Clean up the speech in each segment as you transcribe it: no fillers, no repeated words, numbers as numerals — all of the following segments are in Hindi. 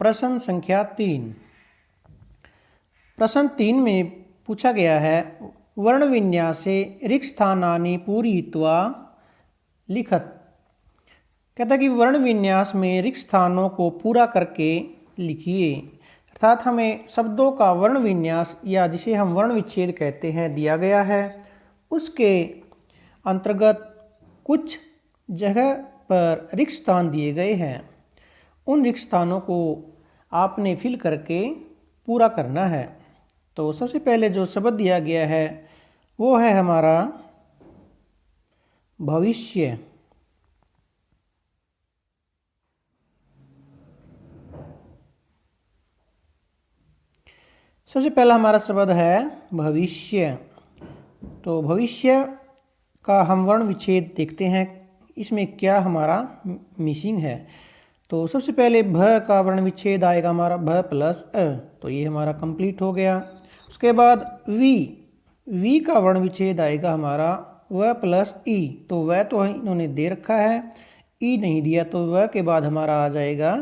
प्रश्न संख्या 3। प्रश्न 3 में पूछा गया है वर्ण विन्यासे रिक्स्थानानि पूरयित्वा लिखत। कहता है कि वर्ण विन्यास में रिक्त स्थानों को पूरा करके लिखिए। अर्थात हमें शब्दों का वर्ण विन्यास या जिसे हम वर्ण विच्छेद कहते हैं दिया गया है। उसके अंतर्गत कुछ जगह पर रिक्त स्थान दिए गए हैं। उन रिक्त स्थानों को आपने फिल करके पूरा करना है। तो सबसे पहले जो शब्द दिया गया है वो है हमारा भविष्य। सबसे पहला हमारा शब्द है भविष्य। तो भविष्य का हम वर्ण विच्छेद देखते हैं, इसमें क्या हमारा मिसिंग है। तो सबसे पहले भ का वर्ण विच्छेद आएगा हमारा भ प्लस अ, तो ये हमारा कंप्लीट हो गया। उसके बाद वी का वर्ण विच्छेद आएगा हमारा व प्लस ई। तो वह तो इन्होंने दे रखा है, ई नहीं दिया, तो वह के बाद हमारा आ जाएगा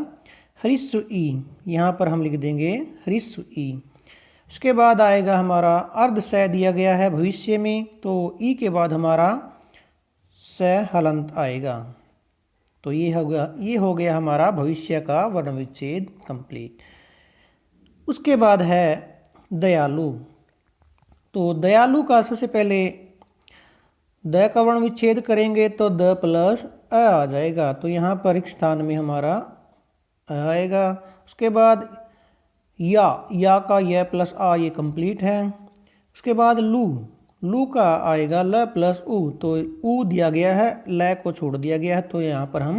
हरिस्व ई। यहाँ पर हम लिख देंगे हरिस्व ई। उसके बाद आएगा हमारा अर्ध स दिया गया है भविष्य में, तो ई के बाद हमारा स हलंत आएगा। तो ये हो गया हमारा भविष्य का वर्ण विच्छेद कंप्लीट। उसके बाद है दयालु। तो दयालु का सबसे पहले द का वर्ण विच्छेद करेंगे तो द प्लस अ आ जाएगा। तो यहाँ पर एक स्थान में हमारा आएगा। उसके बाद या का य प्लस आ, ये कंप्लीट है। उसके बाद लू का आएगा ल प्लस उ। तो उ दिया गया है, ल को छोड़ दिया गया है, तो यहाँ पर हम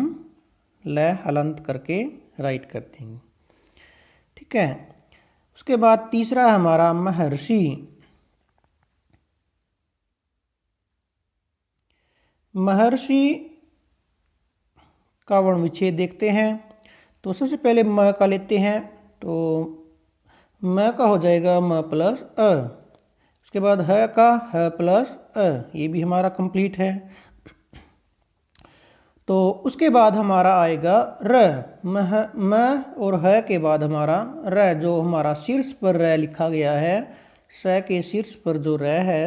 ल हलंत करके राइट कर देंगे। ठीक है। उसके बाद तीसरा हमारा महर्षि। महर्षि का वर्ण विच्छेद देखते हैं। तो सबसे पहले म का लेते हैं, तो म का हो जाएगा म प्लस अ। उसके बाद ह का ह प्लस अ, ये भी हमारा कंप्लीट है। तो उसके बाद हमारा आएगा र। म और ह के बाद हमारा र, जो हमारा शीर्ष पर र लिखा गया है। स के शीर्ष पर जो र है,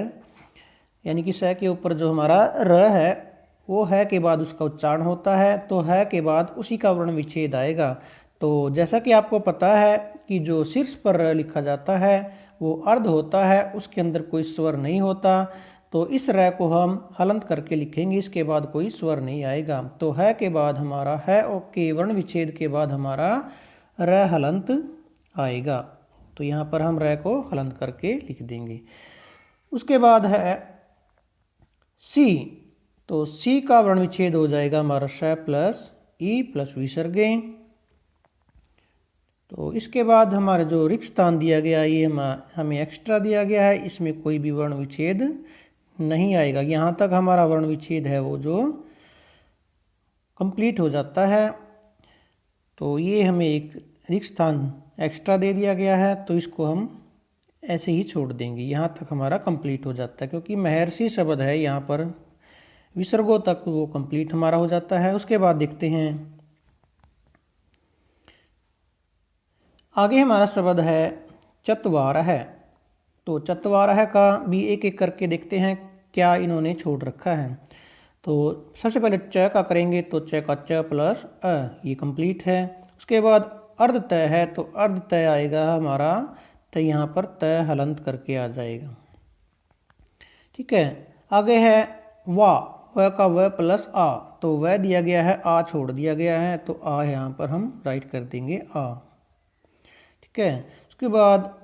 यानी कि स के ऊपर जो हमारा र है, वो है के बाद उसका उच्चारण होता है। तो है के बाद उसी का वर्ण विच्छेद आएगा। तो जैसा कि आपको पता है कि जो शीर्ष पर र लिखा जाता है वो अर्ध होता है, उसके अंदर कोई स्वर नहीं होता। तो इस र को हम हलंत करके लिखेंगे, इसके बाद कोई स्वर नहीं आएगा। तो है के बाद हमारा है और के वर्ण विच्छेद के बाद हमारा र हलंत आएगा। तो यहाँ पर हम र को हलंत करके लिख देंगे। उसके बाद है सी। तो सी का वर्ण विच्छेद हो जाएगा हमारा श प्लस ई प्लस विसर्गे। तो इसके बाद हमारे जो रिक्त स्थान दिया गया ये हमें एक्स्ट्रा दिया गया है, इसमें कोई भी वर्ण विच्छेद नहीं आएगा। यहाँ तक हमारा वर्ण विच्छेद है वो जो कंप्लीट हो जाता है। तो ये हमें एक रिक्त स्थान एक्स्ट्रा दे दिया गया है, तो इसको हम ऐसे ही छोड़ देंगे। यहाँ तक हमारा कंप्लीट हो जाता है, क्योंकि महर्षि शब्द है, यहाँ पर विसर्गों तक वो कंप्लीट हमारा हो जाता है। उसके बाद देखते हैं आगे हमारा शब्द है चत्वारः। तो चत्वारः का भी एक एक करके देखते हैं क्या इन्होंने छोड़ रखा है। तो सबसे पहले च का करेंगे, तो च का च प्लस अ, ये कंप्लीट है। उसके बाद अर्ध तय है, तो अर्ध तय आएगा हमारा, तो यहाँ पर तय हलंत करके आ जाएगा। ठीक है। आगे है व का व प्लस आ। तो वह दिया गया है, आ छोड़ दिया गया है, तो आ यहाँ पर हम राइट कर देंगे आ। ठीक है। उसके बाद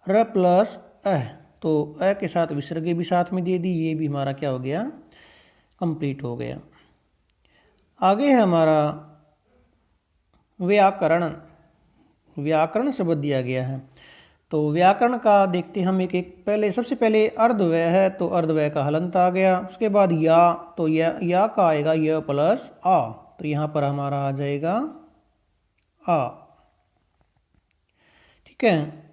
र प्लस अ, तो अ के साथ विसर्गे भी साथ में दे दी, ये भी हमारा क्या हो गया, कंप्लीट हो गया। आगे है हमारा व्याकरण। व्याकरण शब्द दिया गया है। तो व्याकरण का देखते हम एक एक। पहले सबसे पहले अर्धव्यय है, तो अर्धव्यय का हलंत आ गया। उसके बाद या, तो या का आएगा य प्लस आ। तो यहाँ पर हमारा आ जाएगा आ। ठीक है।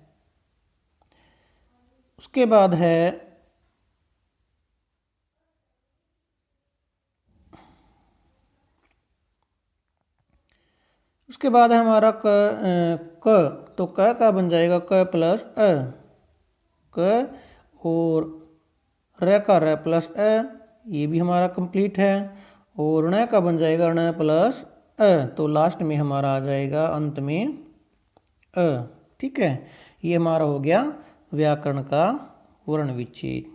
उसके बाद है उसके बाद है हमारा क, तो क का बन जाएगा क प्लस अ, क, और र का र प्लस अ, ये भी हमारा कंप्लीट है। और ण का बन जाएगा ण प्लस अ, तो लास्ट में हमारा आ जाएगा अंत में अ। ठीक है, ये हमारा हो गया व्याकरण का वर्ण विच्छेद।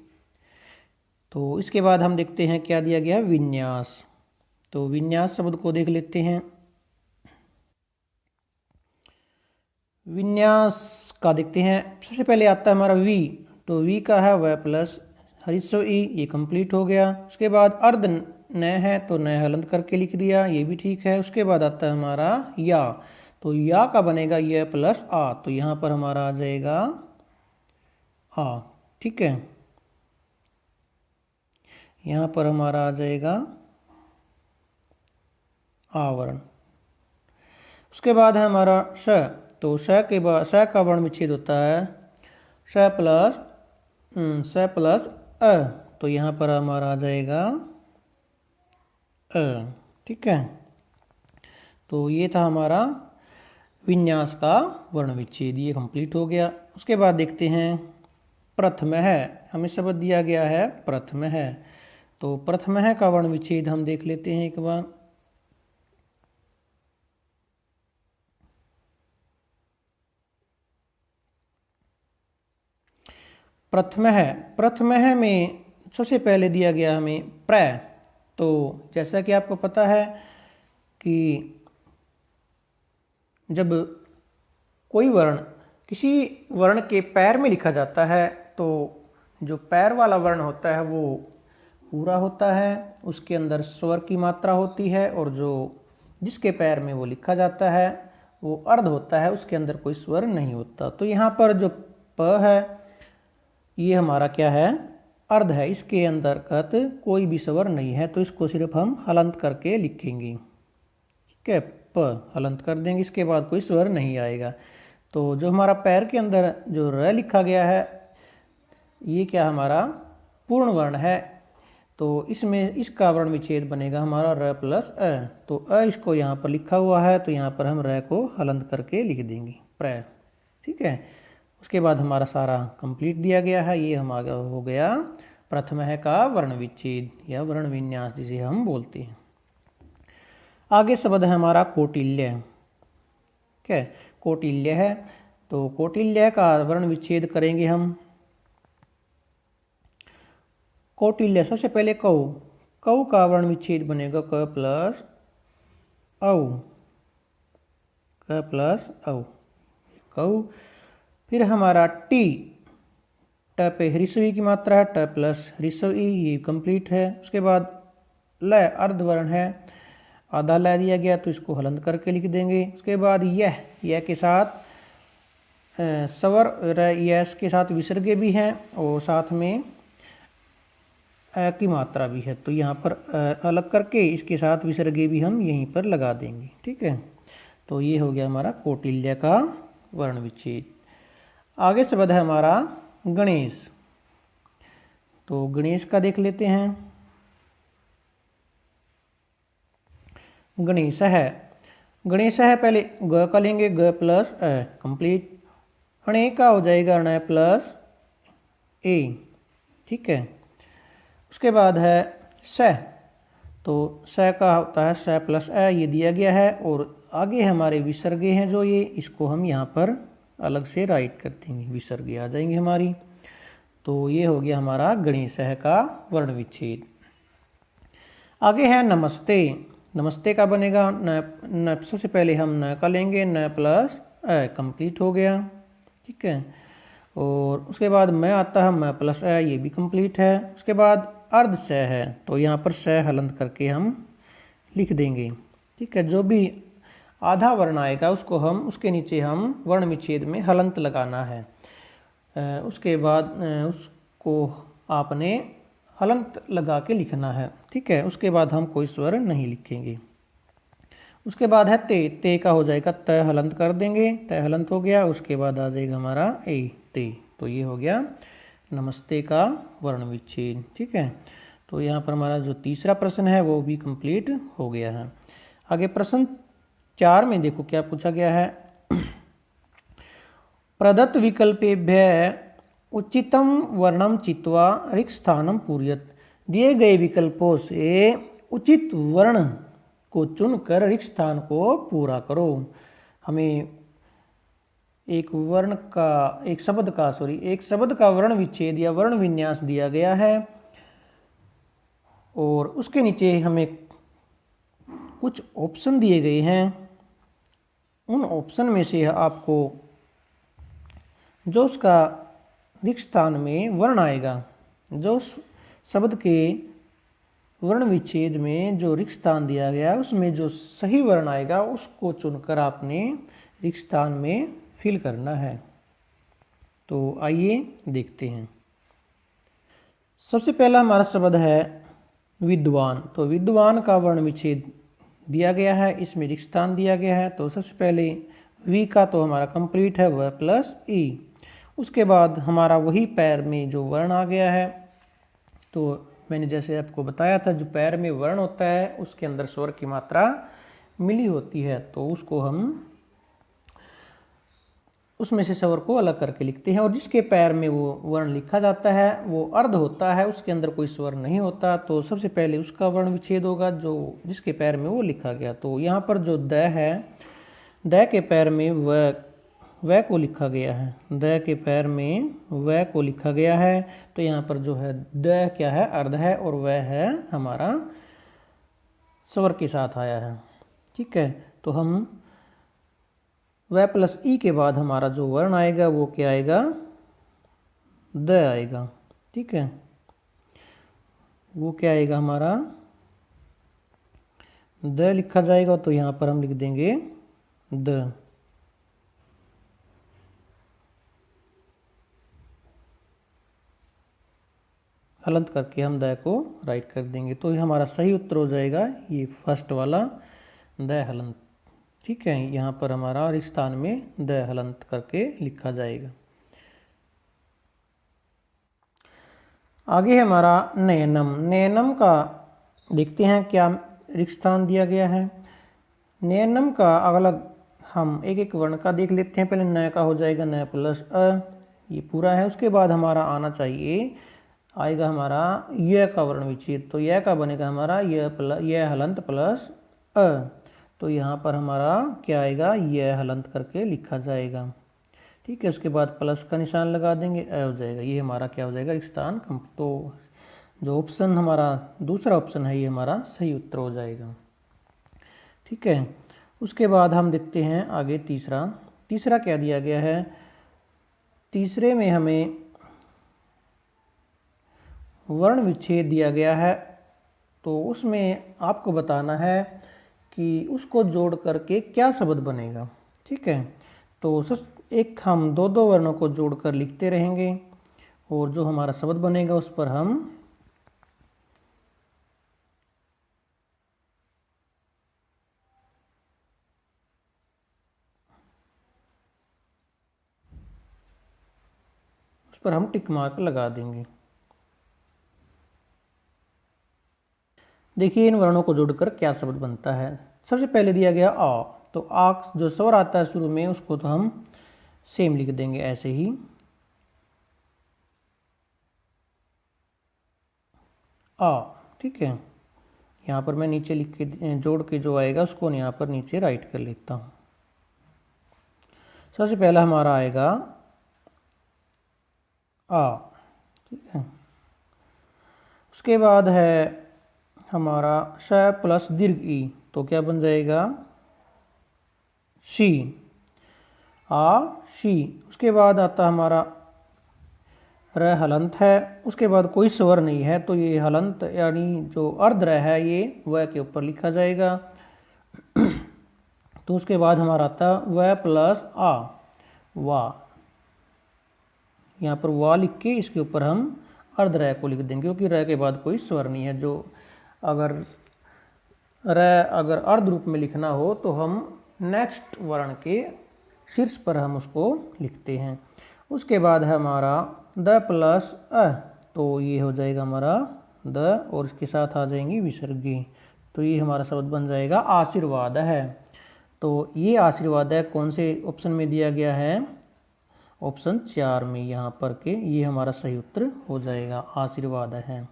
तो इसके बाद हम देखते हैं क्या दिया गया, विन्यास। तो विन्यास शब्द को देख लेते हैं। विन्यास का देखते हैं, सबसे पहले आता है हमारा वी, तो वी का है व प्लस हरिस्व ई, ये कंप्लीट हो गया। उसके बाद अर्ध न है तो न हलंत करके लिख दिया, ये भी ठीक है। उसके बाद आता है हमारा या, तो या का बनेगा य प्लस आ, तो यहाँ पर हमारा आ जाएगा आ। ठीक है, यहाँ पर हमारा आ जाएगा आवरण। उसके बाद है हमारा श, तो श के बाद श का वर्ण विच्छेद होता है श प्लस अ, तो यहाँ पर हमारा आ जाएगा अ। ठीक है, तो ये था हमारा विन्यास का वर्ण विच्छेद, ये कंप्लीट हो गया। उसके बाद देखते हैं प्रथम है, हमें शब्द दिया गया है प्रथम है, तो प्रथम है का वर्ण विच्छेद हम देख लेते हैं एक बार। प्रथम है में सबसे पहले दिया गया हमें प्र, तो जैसा कि आपको पता है कि जब कोई वर्ण किसी वर्ण के पैर में लिखा जाता है तो जो पैर वाला वर्ण होता है वो पूरा होता है, उसके अंदर स्वर की मात्रा होती है, और जो जिसके पैर में वो लिखा जाता है वो अर्ध होता है, उसके अंदर कोई स्वर नहीं होता। तो यहाँ पर जो प है ये हमारा क्या है, अर्ध है, इसके अंतर्गत कोई भी स्वर नहीं है, तो इसको सिर्फ हम हलंत करके लिखेंगे। ठीक है, प हलंत कर देंगे, इसके बाद कोई स्वर नहीं आएगा। तो जो हमारा पैर के अंदर जो र लिखा गया है ये क्या हमारा पूर्ण वर्ण है, तो इसमें इसका वर्ण विच्छेद बनेगा हमारा र प्लस अ, तो अ इसको यहाँ पर लिखा हुआ है, तो यहाँ पर हम र को हलंत करके लिख देंगे प्र। ठीक है, उसके बाद हमारा सारा कंप्लीट दिया गया है, ये हमारा हो गया प्रथम है का वर्ण विच्छेद या वर्ण विन्यास जिसे हम बोलते हैं। आगे शब्द है हमारा कौटिल्य। ठीक है, कौटिल्य है, तो कौटिल्य का वर्ण विच्छेद करेंगे हम। कौटिल्य सबसे पहले कौ, कौ का वर्ण विच्छेद बनेगा क प्लस औ, क प्लस औ, कौ। फिर हमारा टी, ट पे ह्रीस्व ई की मात्रा है, ट प्लस ह्रीस्व ई, ये कंप्लीट है। उसके बाद ल अर्धवर्ण है, आधा ल दिया गया तो इसको हलंत करके लिख देंगे। उसके बाद यह के साथ स्वर यस के साथ विसर्ग भी हैं और साथ में अ की मात्रा भी है, तो यहाँ पर अलग करके इसके साथ विसर्ग भी हम यहीं पर लगा देंगे। ठीक है, तो ये हो गया हमारा कौटिल्य का वर्ण विच्छेद। आगे शब्द है हमारा गणेश, तो गणेश का देख लेते हैं। गणेश है पहले ग का लेंगे, ग प्लस अ कंप्लीट। अणे का हो जाएगा अण प्लस ए। ठीक है, उसके बाद है स, तो स का होता है स प्लस अ, ये दिया गया है, और आगे हमारे विसर्गे हैं जो ये, इसको हम यहाँ पर अलग से राइट कर देंगे, विसर्गे आ जाएंगे हमारी। तो ये हो गया हमारा गणेश का वर्ण विच्छेद। आगे है नमस्ते। नमस्ते का बनेगा न सबसे पहले हम न का लेंगे, न प्लस अ कंप्लीट हो गया। ठीक है, और उसके बाद मैं आता है मैं प्लस अ, ये भी कंप्लीट है। उसके बाद अर्ध स है, तो यहाँ पर स हलंत करके हम लिख देंगे। ठीक है, जो भी आधा वर्ण आएगा उसको हम उसके नीचे हम वर्ण विच्छेद में हलंत लगाना है। उसके बाद उसको आपने हलंत लगा के लिखना है। ठीक है, उसके बाद हम कोई स्वर नहीं लिखेंगे। उसके बाद है ते का हो जाएगा त हलंत कर देंगे, त हलंत हो गया। उसके बाद आ जाएगा हमारा ए ते, तो ये हो गया नमस्ते का वर्ण विच्छेद। ठीक है, तो यहाँ पर हमारा जो तीसरा प्रश्न है वो भी कंप्लीट हो गया है। आगे प्रश्न 4 में देखो क्या पूछा गया है। प्रदत्त विकल्पेभ्य उचितम वर्णम चित्वा रिक्त स्थानम पूरयत। दिए गए विकल्पों से उचित वर्ण को चुनकर रिक्त स्थान को पूरा करो। हमें एक शब्द का वर्ण विच्छेद या वर्ण विन्यास दिया गया है और उसके नीचे हमें कुछ ऑप्शन दिए गए हैं। उन ऑप्शन में से आपको जो उसका रिक्त स्थान में वर्ण आएगा, जो शब्द के वर्ण विच्छेद में जो रिक्त स्थान दिया गया है उसमें जो सही वर्ण आएगा उसको चुनकर आपने रिक्त स्थान में फिल करना है। तो आइए देखते हैं। सबसे पहला हमारा शब्द है विद्वान। तो विद्वान का वर्ण विच्छेद दिया गया है, इसमें रिक्त स्थान दिया गया है। तो सबसे पहले वी का तो हमारा कंप्लीट है व प्लस ई। उसके बाद हमारा वही पैर में जो वर्ण आ गया है, तो मैंने जैसे आपको बताया था जो पैर में वर्ण होता है उसके अंदर स्वर की मात्रा मिली होती है, तो उसको हम उसमें से स्वर को अलग करके लिखते हैं। और जिसके पैर में वो वर्ण लिखा जाता है वो अर्ध होता है, उसके अंदर कोई स्वर नहीं होता, तो सबसे पहले उसका वर्ण विच्छेद होगा जो जिसके पैर में वो लिखा गया। तो यहाँ पर जो द है, द के पैर में वह को लिखा गया है, द के पैर में वह को लिखा गया है। तो यहाँ पर जो है द क्या है, अर्ध है, और वह है हमारा स्वर के साथ आया है। ठीक है, तो हम वह प्लस ई के बाद हमारा जो वर्ण आएगा वो क्या आएगा, द आएगा। ठीक है, वो क्या आएगा, हमारा द लिखा जाएगा। तो यहाँ पर हम लिख देंगे द। हलंत करके हम द को राइट कर देंगे, तो ये हमारा सही उत्तर हो जाएगा ये फर्स्ट वाला, द हलंत। ठीक है, यहाँ पर हमारा रिक्त स्थान में द हलंत करके लिखा जाएगा। आगे है हमारा नयनम। नयनम का देखते हैं क्या रिक्त स्थान दिया गया है। नयनम का अलग हम एक एक वर्ण का देख लेते हैं। पहले न का हो जाएगा न प्लस अ, ये पूरा है। उसके बाद हमारा आना चाहिए, आएगा हमारा य का वर्ण विच्छेद। तो य का बनेगा हमारा य हलंत प्लस अ। तो यहाँ पर हमारा क्या आएगा, य हलंत करके लिखा जाएगा। ठीक है, उसके बाद प्लस का निशान लगा देंगे, अ हो जाएगा। ये हमारा क्या हो जाएगा, रिक्त स्थान। तो जो ऑप्शन हमारा दूसरा ऑप्शन है ये हमारा सही उत्तर हो जाएगा। ठीक है, उसके बाद हम देखते हैं आगे तीसरा क्या दिया गया है। तीसरे में हमें वर्ण विच्छेद दिया गया है, तो उसमें आपको बताना है कि उसको जोड़ करके क्या शब्द बनेगा। ठीक है, तो एक हम दो वर्णों को जोड़कर लिखते रहेंगे और जो हमारा शब्द बनेगा उस पर हम टिक मार्क लगा देंगे। देखिए इन वर्णों को जोड़कर क्या शब्द बनता है। सबसे पहले दिया गया आ, तो आ जो स्वर आता है शुरू में उसको तो हम सेम लिख देंगे ऐसे ही, आ। ठीक है, यहाँ पर मैं नीचे लिख के जोड़ के जो आएगा उसको यहाँ पर नीचे राइट कर लेता हूँ। सबसे पहला हमारा आएगा आ। ठीक है, उसके बाद है हमारा श प्लस दीर्घ ई, तो क्या बन जाएगा, शी, आ शी। उसके बाद आता हमारा र हलंत है, उसके बाद कोई स्वर नहीं है, तो ये हलंत यानी जो अर्ध र है ये वह के ऊपर लिखा जाएगा। तो उसके बाद हमारा आता वह प्लस आ, वाह। यहाँ पर वाह लिख के इसके ऊपर हम अर्ध र को लिख देंगे, क्योंकि र के बाद कोई स्वर नहीं है। जो अगर अर्ध रूप में लिखना हो तो हम नेक्स्ट वर्ण के शीर्ष पर हम उसको लिखते हैं। उसके बाद है हमारा द प्लस अ, तो ये हो जाएगा हमारा द और इसके साथ आ जाएंगी विसर्गी, तो ये हमारा शब्द बन जाएगा आशीर्वाद है। तो ये आशीर्वाद है कौन से ऑप्शन में दिया गया है, ऑप्शन 4 में, यहाँ पर के ये हमारा सही उत्तर हो जाएगा, आशीर्वाद है।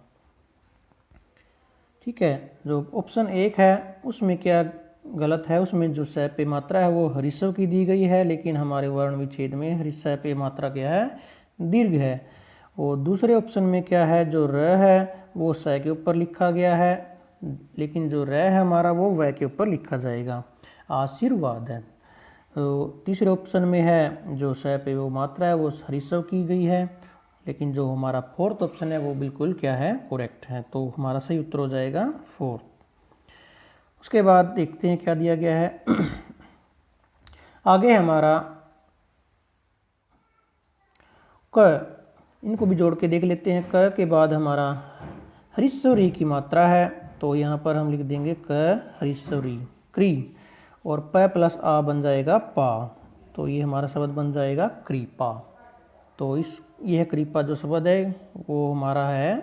ठीक है, जो ऑप्शन 1 है उसमें क्या गलत है, उसमें जो स पे मात्रा है वो हरिस्व की दी गई है, लेकिन हमारे वर्ण विच्छेद में हरिस्व पे मात्रा क्या है, दीर्घ है। और दूसरे ऑप्शन में क्या है, जो र है वो स के ऊपर लिखा गया है, लेकिन जो र है हमारा वो व के ऊपर लिखा जाएगा, आशीर्वाद है। तो तीसरे ऑप्शन में है जो स पे वो मात्रा है वो हरिस्व की गई है, लेकिन जो हमारा फोर्थ ऑप्शन है वो बिल्कुल क्या है, करेक्ट है। तो हमारा सही उत्तर हो जाएगा फोर्थ। उसके बाद देखते हैं क्या दिया गया है। आगे हमारा क, इनको भी जोड़ के देख लेते हैं। क के बाद हमारा हरिस्वरी की मात्रा है, तो यहाँ पर हम लिख देंगे क हरिस्वरी क्री, और प प्लस आ बन जाएगा पा, तो ये हमारा शब्द बन जाएगा कृपा। तो इस यह कृपा जो शब्द है वो हमारा है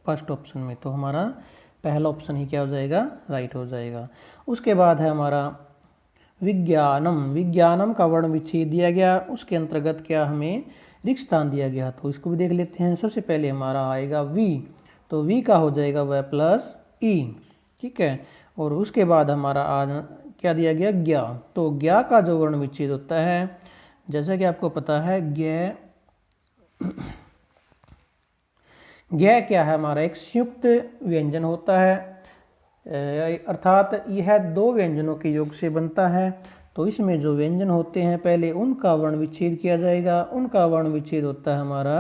फर्स्ट ऑप्शन में, तो हमारा पहला ऑप्शन ही क्या हो जाएगा, राइट हो जाएगा। उसके बाद है हमारा विज्ञानम। विज्ञानम का वर्ण विच्छेद दिया गया, उसके अंतर्गत क्या हमें रिक्त स्थान दिया गया, तो इसको भी देख लेते हैं। सबसे पहले हमारा आएगा वी, तो वी का हो जाएगा व प्लस ई। ठीक है, और उसके बाद हमारा आज क्या दिया गया, ज्ञा। तो ज्ञा का जो वर्ण विच्छेद होता है, जैसा कि आपको पता है, ज्ञ क्या है हमारा, एक संयुक्त व्यंजन होता है, अर्थात यह दो व्यंजनों के योग से बनता है। तो इसमें जो व्यंजन होते हैं पहले उनका वर्ण विच्छेद किया जाएगा, उनका वर्ण विच्छेद होता है हमारा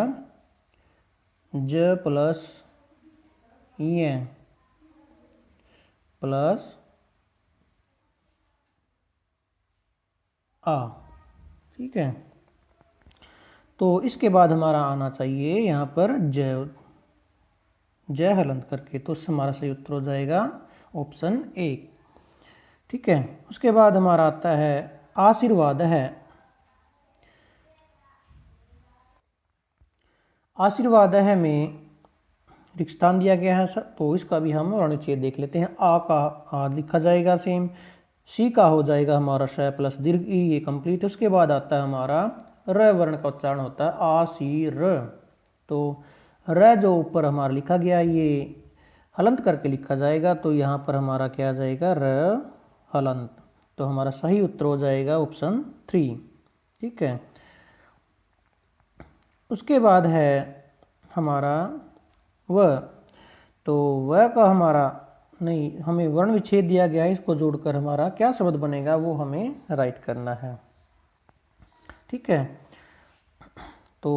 ज प्लस य प्लस आ। ठीक है, तो इसके बाद हमारा आना चाहिए यहाँ पर जय हलंत करके, तो हमारा सही उत्तर हो जाएगा ऑप्शन 1। ठीक है, उसके बाद हमारा आता है आशीर्वाद है। आशीर्वाद है में रिक्त स्थान दिया गया है, तो इसका भी हम वर्णच्छेद देख लेते हैं। आ का आ लिखा जाएगा सेम, सी का हो जाएगा हमारा श प्लस दीर्घ ई, ये कंप्लीट। उसके बाद आता है हमारा र वर्ण का उच्चारण होता है आ सी र, तो र जो ऊपर हमारा लिखा गया ये हलंत करके लिखा जाएगा, तो यहाँ पर हमारा क्या आ जाएगा, र हलंत, तो हमारा सही उत्तर हो जाएगा ऑप्शन 3। ठीक है, उसके बाद है हमारा व, तो व का हमारा नहीं, हमें वर्ण विच्छेद दिया गया है, इसको जोड़कर हमारा क्या शब्द बनेगा वो हमें राइट करना है। ठीक है, तो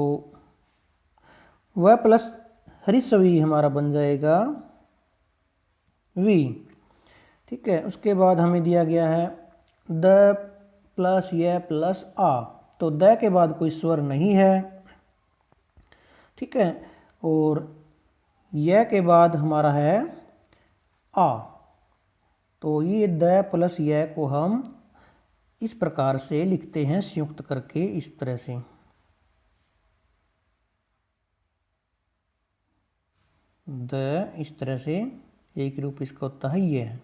व प्लस हरिस्वी हमारा बन जाएगा वी। ठीक है, उसके बाद हमें दिया गया है द प्लस य प्लस आ, तो द के बाद कोई स्वर नहीं है। ठीक है, और य के बाद हमारा है आ, तो ये द प्लस य को हम इस प्रकार से लिखते हैं संयुक्त करके, इस तरह से, द इस तरह से एक रूप इसका होता है ये है,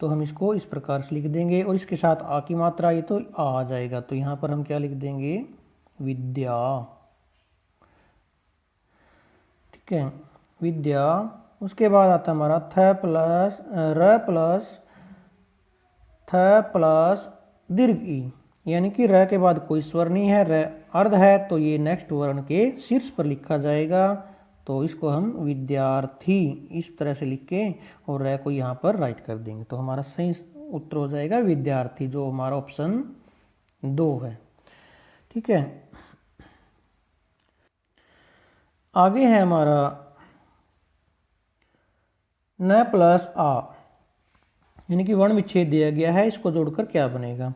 तो हम इसको इस प्रकार से लिख देंगे, और इसके साथ आ की मात्रा ये तो आ जाएगा, तो यहाँ पर हम क्या लिख देंगे, विद्या। ठीक है, विद्या। उसके बाद आता हमारा थ प्लस थ प्लस दीर्घ ई, यानी कि र के बाद कोई स्वर नहीं है, र अर्ध है, तो ये नेक्स्ट वर्ण के शीर्ष पर लिखा जाएगा, तो इसको हम विद्यार्थी इस तरह से लिख के और र को यहाँ पर राइट कर देंगे, तो हमारा सही उत्तर हो जाएगा विद्यार्थी, जो हमारा ऑप्शन 2 है। ठीक है, आगे है हमारा न प्लस आ, यानी कि वर्ण विच्छेद दिया गया है, इसको जोड़कर क्या बनेगा,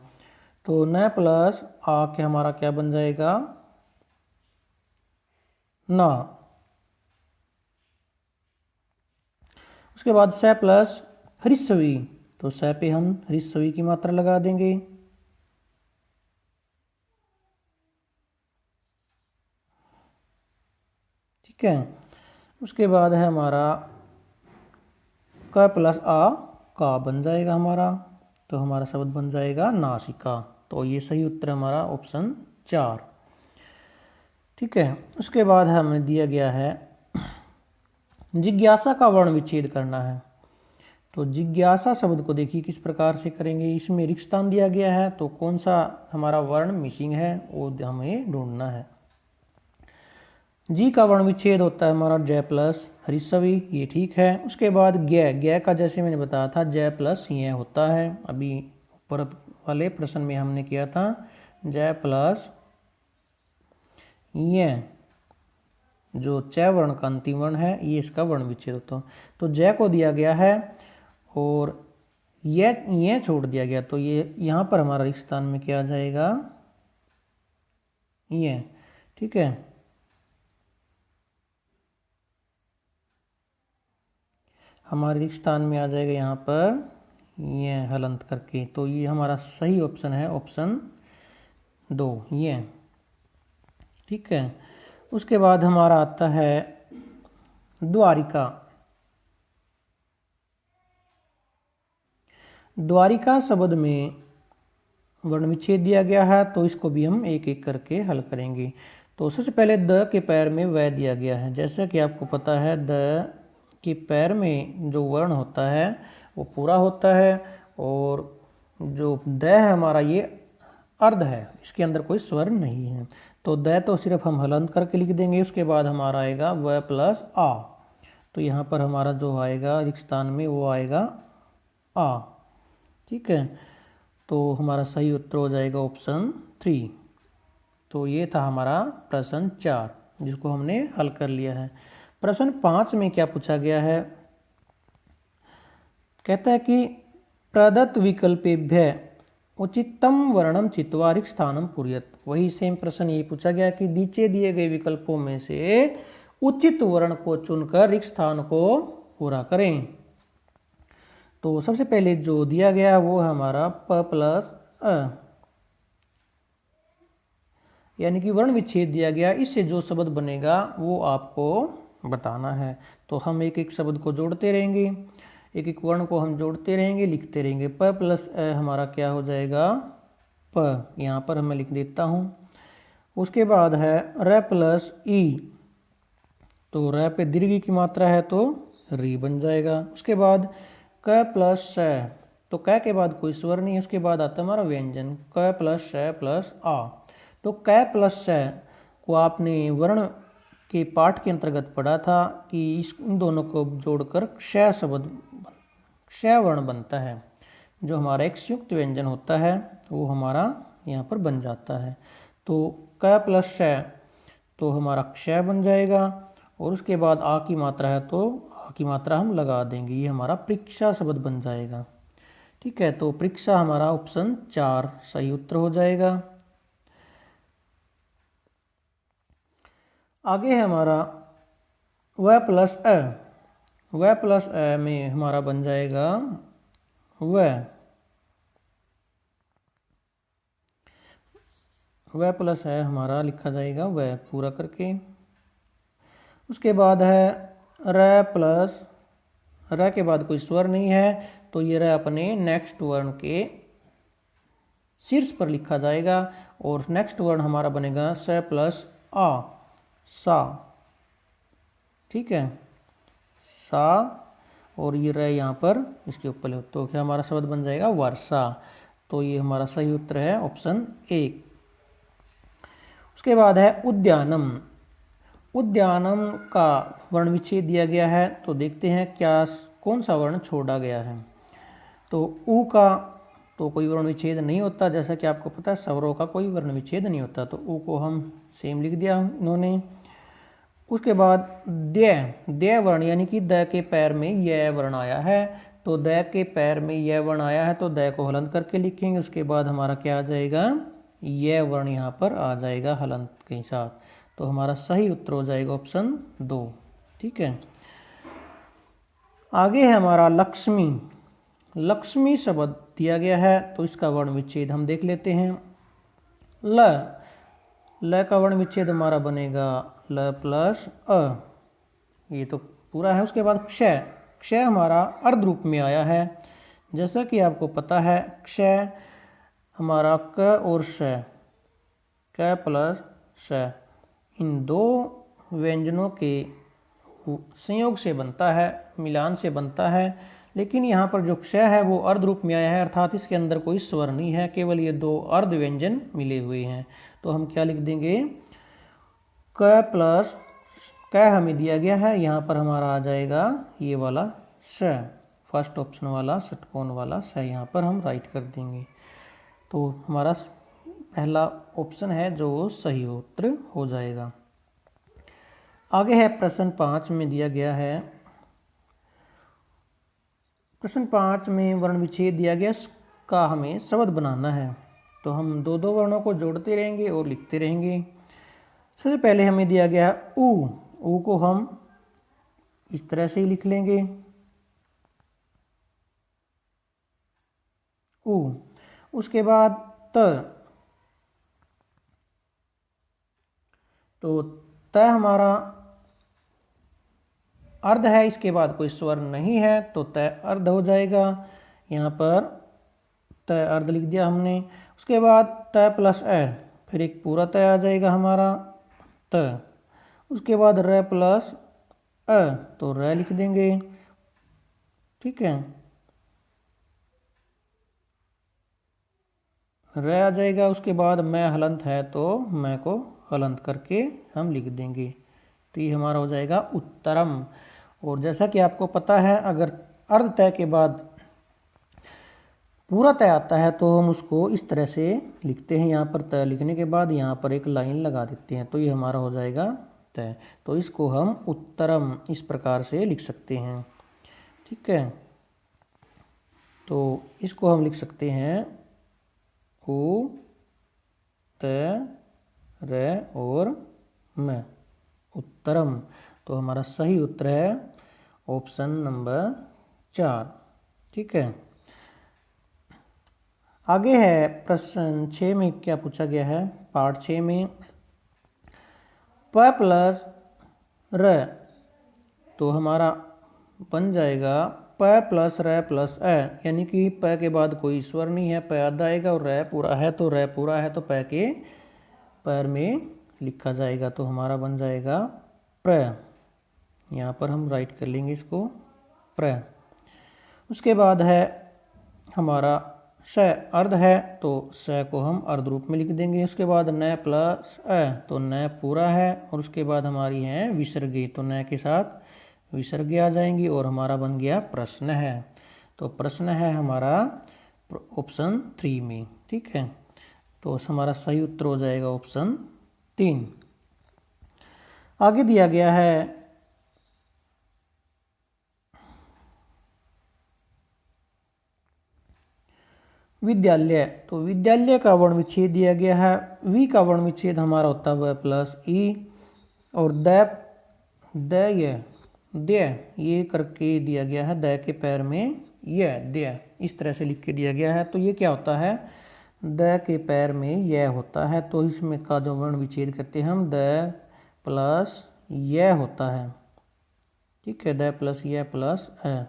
तो न प्लस आ के हमारा क्या बन जाएगा, ना। उसके बाद स प्लस हरिस्वी, तो स पे हम हरिस्वी की मात्रा लगा देंगे। ठीक है, उसके बाद है हमारा क प्लस आ का बन जाएगा हमारा, तो हमारा शब्द बन जाएगा नासिका। तो ये सही उत्तर हमारा ऑप्शन 4। ठीक है, उसके बाद हमें दिया गया है जिज्ञासा का वर्ण विच्छेद करना है। तो जिज्ञासा शब्द को देखिए किस प्रकार से करेंगे। इसमें रिक्त स्थान दिया गया है, तो कौन सा हमारा वर्ण मिसिंग है वो हमें ढूंढना है। जी का वर्ण विच्छेद होता है हमारा जय प्लस हरिसवी, ये ठीक है। उसके बाद ज्ञ का जैसे मैंने बताया था जय प्लस ये होता है। अभी ऊपर वाले प्रश्न में हमने किया था जय प्लस ये, जो च वर्ण का अंतिम वर्ण है ये इसका वर्ण विच्छेद होता है। तो जय को दिया गया है और ये छोड़ दिया गया, तो ये यहाँ पर हमारा रिक्त स्थान में क्या आ जाएगा ये। ठीक है, हमारे रिक्त स्थान में आ जाएगा यहाँ पर ये हलंत करके। तो ये हमारा सही ऑप्शन है ऑप्शन 2 ये। ठीक है, उसके बाद हमारा आता है द्वारिका। द्वारिका शब्द में वर्ण विच्छेद दिया गया है, तो इसको भी हम एक एक करके हल करेंगे। तो सबसे पहले द के पैर में वह दिया गया है। जैसा कि आपको पता है द के पैर में जो वर्ण होता है वो पूरा होता है, और जो द है हमारा ये अर्ध है, इसके अंदर कोई स्वर नहीं है। तो द तो सिर्फ हम हलंत करके लिख देंगे। उसके बाद हमारा आएगा व प्लस आ, तो यहाँ पर हमारा जो आएगा रिक्त स्थान में वो आएगा आ। ठीक है, तो हमारा सही उत्तर हो जाएगा ऑप्शन 3। तो ये था हमारा प्रश्न 4 जिसको हमने हल कर लिया है। प्रश्न 5 में क्या पूछा गया है, कहता है कि प्रदत्त विकल्पेभ्य उचितम वर्णम चित्वा रिक्त स्थानम पूरयत। वही सेम प्रश्न ये पूछा गया कि नीचे दिए गए विकल्पों में से उचित वर्ण को चुनकर रिक्त स्थान को पूरा करें। तो सबसे पहले जो दिया गया वो हमारा प प्लस अ, यानी कि वर्ण विच्छेद दिया गया। इससे जो शब्द बनेगा वो आपको बताना है। तो हम एक एक शब्द को जोड़ते रहेंगे, एक एक वर्ण को हम जोड़ते रहेंगे, लिखते रहेंगे। प प्लस अ हमारा क्या हो जाएगा प, यहाँ पर मैं लिख देता हूँ। उसके बाद है र प्लस ई, तो र पे दीर्घ की मात्रा है तो री बन जाएगा। उसके बाद क प्लस श, तो क के बाद कोई स्वर नहीं है, उसके बाद आता है हमारा व्यंजन क प्लस श प्लस आ। तो क प्लस श को आपने वर्ण के पाठ के अंतर्गत पढ़ा था कि इन दोनों को जोड़कर क्ष शब्द क्ष वर्ण बनता है। जो हमारा एक संयुक्त व्यंजन होता है वो हमारा यहाँ पर बन जाता है। तो क प्लस श तो हमारा क्ष बन जाएगा, और उसके बाद आ की मात्रा है तो आ की मात्रा हम लगा देंगे, ये हमारा परीक्षा शब्द बन जाएगा। ठीक है, तो परीक्षा हमारा ऑप्शन 4 सही उत्तर हो जाएगा। आगे है हमारा व प्लस अ। व प्लस अ में हमारा बन जाएगा व प्लस है हमारा लिखा जाएगा व पूरा करके। उसके बाद है र प्लस, र के बाद कोई स्वर नहीं है तो ये र अपने नेक्स्ट वर्ण के शीर्ष पर लिखा जाएगा, और नेक्स्ट वर्ण हमारा बनेगा स प्लस आ, सा। ठीक है, सा, और ये र यहाँ पर इसके ऊपर, तो क्या हमारा शब्द बन जाएगा वर्षा। तो ये हमारा सही उत्तर है ऑप्शन 1। उसके बाद है उद्यानम। उद्यानम का वर्ण विच्छेद दिया गया है, तो देखते हैं क्या कौन सा वर्ण छोड़ा गया है। तो उ का तो कोई वर्ण विच्छेद नहीं होता, जैसा कि आपको पता है स्वरों का कोई वर्ण विच्छेद नहीं होता, तो उ को हम सेम लिख दिया इन्होंने। उसके बाद द वर्ण यानी कि द के पैर में यह वर्ण आया है, तो द के पैर में यह वर्ण आया है तो द को हलंत करके लिखेंगे। उसके बाद हमारा क्या आ जाएगा यह वर्ण यहाँ पर आ जाएगा हलंत के साथ, तो हमारा सही उत्तर हो जाएगा ऑप्शन 2। ठीक है, आगे है हमारा लक्ष्मी। लक्ष्मी शब्द दिया गया है, तो इसका वर्ण विच्छेद हम देख लेते हैं। ल का वर्ण विच्छेद हमारा बनेगा ल प्लस अ, ये तो पूरा है। उसके बाद क्ष हमारा अर्ध रूप में आया है, जैसा कि आपको पता है क्षय हमारा क और श, क प्लस श, इन दो व्यंजनों के संयोग से बनता है, मिलान से बनता है। लेकिन यहाँ पर जो क्षय है वो अर्ध रूप में आया है, अर्थात इसके अंदर कोई स्वर नहीं है, केवल ये दो अर्ध व्यंजन मिले हुए हैं। तो हम क्या लिख देंगे, क प्लस क हमें दिया गया है, यहाँ पर हमारा आ जाएगा ये वाला स, फर्स्ट ऑप्शन वाला षटकोण वाला स, यहाँ पर हम राइट कर देंगे। तो हमारा पहला ऑप्शन है जो सही उत्तर हो जाएगा। आगे है प्रश्न 5 में दिया गया है, प्रश्न 5 में वर्ण विच्छेद दिया गया का हमें शब्द बनाना है। तो हम दो दो वर्णों को जोड़ते रहेंगे और लिखते रहेंगे। सबसे पहले हमें दिया गया उ, उ को हम इस तरह से ही लिख लेंगे, उ। उसके बाद त, तो त हमारा अर्ध है, इसके बाद कोई स्वर नहीं है तो त अर्ध हो जाएगा। यहाँ पर त अर्ध लिख दिया हमने। उसके बाद त प्लस अ, फिर एक पूरा त आ जाएगा हमारा त। उसके बाद र प्लस अ, तो र लिख देंगे, ठीक है, र आ जाएगा। उसके बाद मैं हलंत है तो मैं को हलंत करके हम लिख देंगे, तो ये हमारा हो जाएगा उत्तरम। और जैसा कि आपको पता है अगर अर्ध तय के बाद पूरा तय आता है तो हम उसको इस तरह से लिखते हैं, यहाँ पर तय लिखने के बाद यहाँ पर एक लाइन लगा देते हैं, तो ये हमारा हो जाएगा तय। तो इसको हम उत्तरम इस प्रकार से लिख सकते हैं, ठीक है। तो इसको हम लिख सकते हैं उ, त, र और म, उत्तरम। तो हमारा सही उत्तर है ऑप्शन नंबर 4, ठीक है। आगे है प्रश्न 6 में क्या पूछा गया है, पार्ट 6 में प प्लस र, तो हमारा बन जाएगा प प्लस र प्लस अ, यानी कि प के बाद कोई स्वर नहीं है, प आधा आएगा और र पूरा है, तो र पूरा है तो प के पैर में लिखा जाएगा, तो हमारा बन जाएगा प्र। यहाँ पर हम राइट कर लेंगे इसको प्र। उसके बाद है हमारा स अर्ध है तो स को हम अर्ध रूप में लिख देंगे। उसके बाद न प्लस अ, तो न पूरा है, और उसके बाद हमारी है विसर्गे, तो न के साथ विसर्गे आ जाएंगी और हमारा बन गया प्रश्न है। तो प्रश्न है हमारा ऑप्शन 3 में, ठीक है। तो हमारा सही उत्तर हो जाएगा ऑप्शन 3। आगे दिया गया है विद्यालय, तो विद्यालय का वर्ण विच्छेद दिया गया है। वी का वर्ण विच्छेद हमारा होता है प्लस ई, और द ये करके दिया गया है, द के पैर में यह द इस तरह से लिख के दिया गया है। तो ये क्या होता है, द के पैर में यह होता है, तो इसमें का जो वर्ण विच्छेद करते हैं हम द प्लस यह होता है, ठीक है, द प्लस यह प्लस है।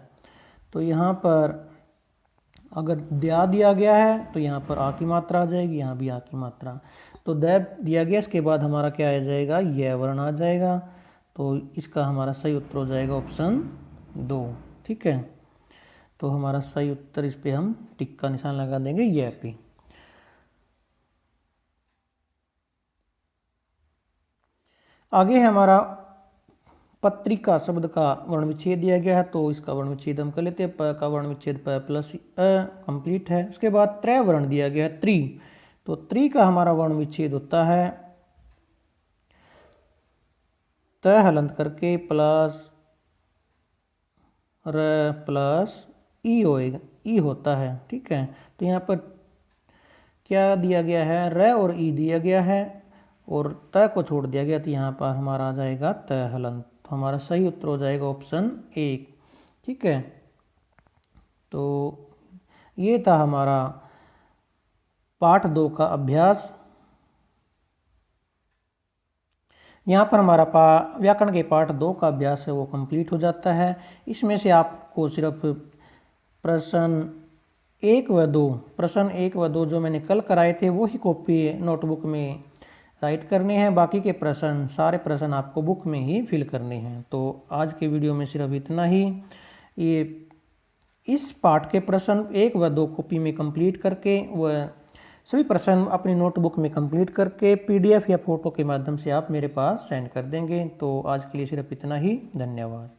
तो यहाँ पर अगर द्या दिया गया है तो यहाँ पर आ की मात्रा आ जाएगी, यहाँ भी आ की मात्रा। तो द दिया गया, इसके बाद हमारा क्या आ जाएगा, यह वर्ण आ जाएगा। तो इसका हमारा सही उत्तर हो जाएगा ऑप्शन 2, ठीक है। तो हमारा सही उत्तर, इस पे हम टिक का निशान लगा देंगे यह पे। आगे हमारा पत्रिका शब्द का वर्ण विच्छेद दिया गया है, तो इसका वर्ण विच्छेद हम कर लेते हैं। प का वर्ण विच्छेद प प्लस अ कंप्लीट है। उसके बाद त्रय वर्ण दिया गया है त्रि, तो त्रि का हमारा वर्ण विच्छेद होता है त हलंत करके प्लस र प्लस ई होएगा, ई होता है, ठीक है। तो यहाँ पर क्या दिया गया है, र और ई दिया गया है और त को छोड़ दिया गया, तो यहाँ पर हमारा आ जाएगा त हलंत। तो हमारा सही उत्तर हो जाएगा ऑप्शन 1, ठीक है। तो ये था हमारा पाठ 2 का अभ्यास। यहाँ पर हमारा व्याकरण के पाठ 2 का अभ्यास है वो कंप्लीट हो जाता है। इसमें से आपको सिर्फ प्रश्न 1 व 2 प्रश्न 1 व 2 जो मैंने कल कराए थे वो ही कॉपी नोटबुक में राइट करने हैं। बाकी के प्रश्न सारे प्रश्न आपको बुक में ही फिल करने हैं। तो आज के वीडियो में सिर्फ इतना ही। ये इस पार्ट के प्रश्न 1 व 2 कॉपी में कंप्लीट करके व सभी प्रश्न अपनी नोटबुक में कंप्लीट करके PDF या फोटो के माध्यम से आप मेरे पास सेंड कर देंगे। तो आज के लिए सिर्फ इतना ही। धन्यवाद।